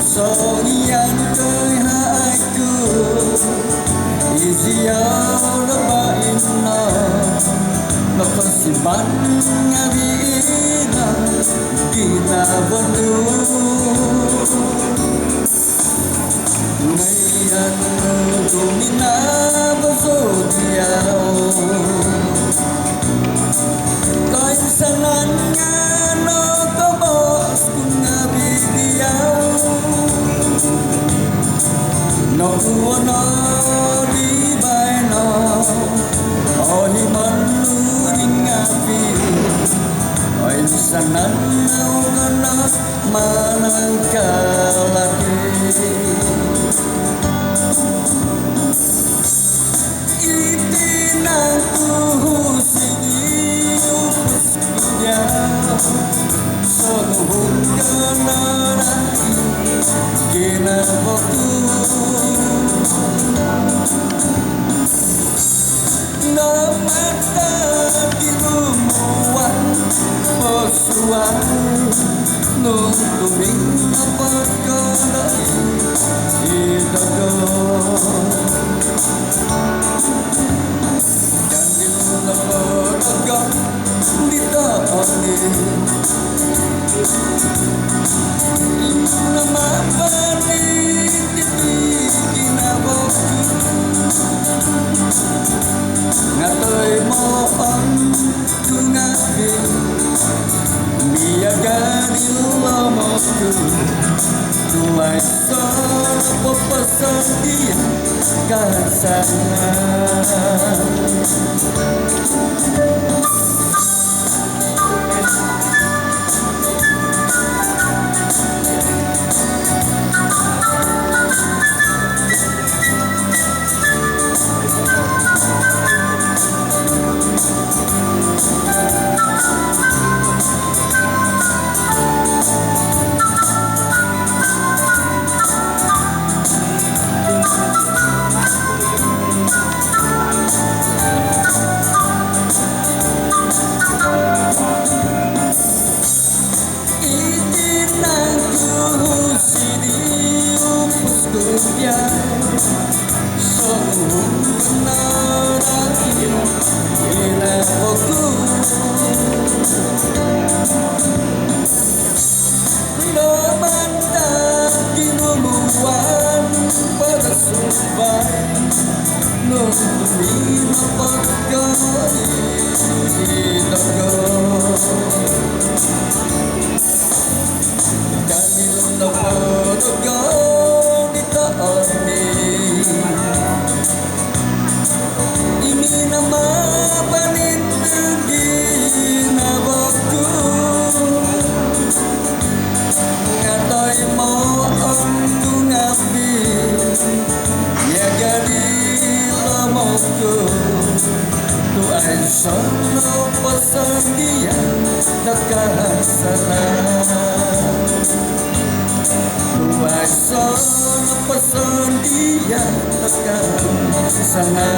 So yan tới hai cứ Iziau lebain nó còn si ban ngavina kita berdua ngayan domina bersodiau kain sanannya no kebos ngabidiau no kuono di baino oi manu ringapi oi sanan ngana manangkalaki itinang tuhusini upuskunya sonuhun kananai kina waktu namata dirumuan posuan nungturing dapat kadai idago jangan lepadagang ditaani nama panik kinabok ngatoy mohon tungapi miyaganil lomosku tuai solo pesan dia kasana Solo pesan dia dekat sana Tuai solo pesan dia dekat sana